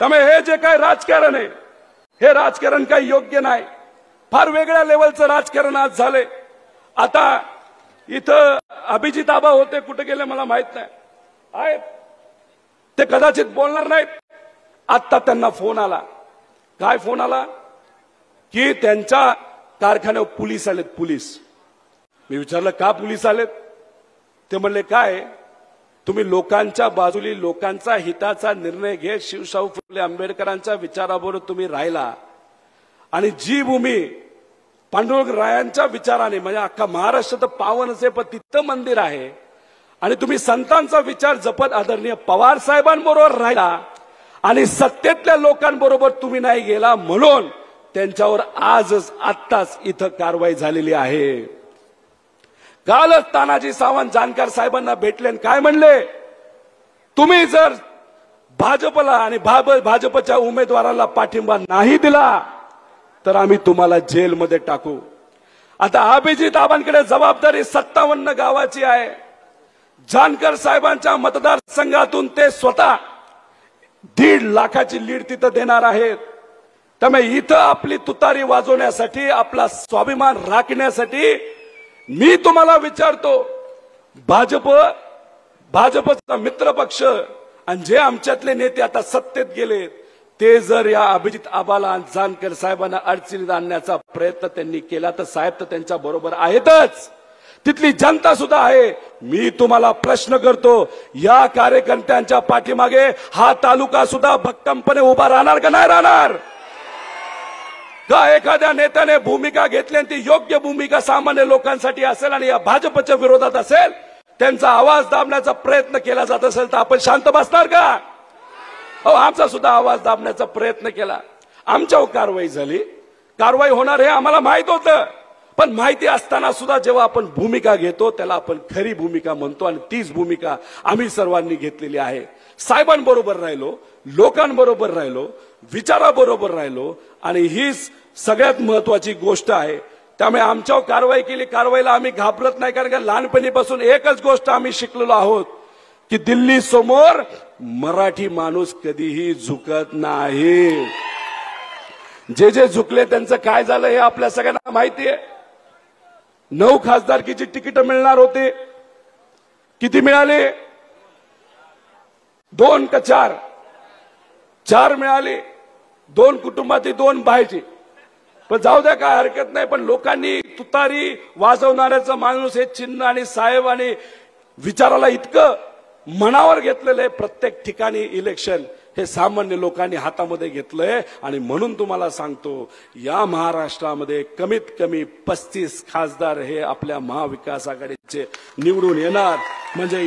त्यामुळे हे जे काय राजकारण आहे हे राजकारण काही योग्य नाही। फार वेगळ्या लेवलचं राजकारण आज झाले। आता इथं अभिजित आबा होते, कुठे गेले मला माहित नाही, आहेत ते कदाचित बोलणार नाहीत। आता त्यांना फोन आला, काय फोन आला की त्यांच्या कारखान्यावर पोलीस आलेत, पोलीस। मी विचारलं का पोलीस आलेत? ते म्हणले काय तुम्ही लोकांच्या बाजूली लोकांचा हिताचा निर्णय घेत शिवशाहू फुले आंबेडकरांच्या विचाराबरोबर तुम्ही राहिला आणि जी भूमी पांडुरंग रायांच्या विचाराने म्हणजे अख्खा महाराष्ट्र तर पावनच आहे, पण तिथं मंदिर आहे आणि तुम्ही संतांचा विचार जपत आदरणीय पवार साहेबांबरोबर राहिला आणि सत्तेतल्या लोकांबरोबर तुम्ही नाही गेला, म्हणून त्यांच्यावर आजच आत्ताच इथं कारवाई झालेली आहे। कालच तानाजी सावंत जानकर साहेबांना भेटले आणि काय म्हणले, तुम्ही जर भाजपला आणि भाजपच्या उमेदवाराला पाठिंबा नाही दिला तर आम्ही तुम्हाला जेलमध्ये टाकू। आता अभिजित आबांकडे जबाबदारी 57 गावाची आहे। जानकर साहेबांच्या मतदारसंघातून ते स्वतः 1.5 लाखाची लीड तिथं देणार आहेत। त्यामुळे इथं आपली तुतारी वाजवण्यासाठी, आपला स्वाभिमान राखण्यासाठी मी तुम्हाला विचारतो, भाजपचा मित्र पक्ष आणि जे आमच्यातले नेते आता सत्तेत गेले ते जर या अभिजित आबाला जानकर साहेबांना अडचणीत आणण्याचा प्रयत्न त्यांनी केला तर साहेब तर त्यांच्या बरोबर आहेतच, तिथली जनता सुद्धा आहे। मी तुम्हाला प्रश्न करतो, या कार्यकर्त्यांच्या पाठीमागे हा तालुका सुद्धा भक्कमपणे उभा राहणार का नाही राहणार? का एखाद्या नेत्याने भूमिका घेतली आणि ती योग्य भूमिका सामान्य लोकांसाठी असेल आणि या भाजपच्या विरोधात असेल, त्यांचा आवाज दाबण्याचा प्रयत्न केला जात असेल तर आपण शांत बसणार का? आमचा सुद्धा आवाज दाबण्याचा प्रयत्न केला, आमच्यावर कारवाई झाली, कारवाई होणार हे आम्हाला माहित होतं, पण माहिती असताना सुद्धा जेव्हा आपण भूमिका घेतो त्याला आपण खरी भूमिका म्हणतो आणि तीच भूमिका आम्ही सर्वांनी घेतलेली आहे। साहेबांबरोबर राहिलो, लोकांबरोबर राहिलो, विचाराबरोबर राहिलो आणि हीच सगळ्यात महत्वाची गोष्ट आहे। त्यामुळे आमच्यावर कारवाई केली, कारवाईला आम्ही घाबरत नाही, कारण का लहानपणीपासून एकच गोष्ट आम्ही शिकलेलो आहोत की दिल्ली समोर मराठी माणूस कधीही झुकत नाही। जे झुकले त्यांचं काय झालं हे आपल्या सगळ्यांना माहिती आहे। 9 खासदारकीची तिकीट मिळणार होते, किती मिळाले? 2 का 4? 4 मिळाले, 2 कुटुंबातील 2 बाहेरची, पण जाऊ द्या काय हरकत नाही। पण लोकांनी तुतारी वाजवणाऱ्याचं माणूस हे चिन्ह आणि साहेब आणि विचाराला इतकं मनावर घेतलेलं आहे, प्रत्येक ठिकाणी इलेक्शन हे सामान्य लोकांनी हातामध्ये घेतलंय आणि म्हणून तुम्हाला सांगतो, या महाराष्ट्रामध्ये कमीत कमी 35 खासदार हे आपल्या महाविकास आघाडीचे निवडून येणार, म्हणजे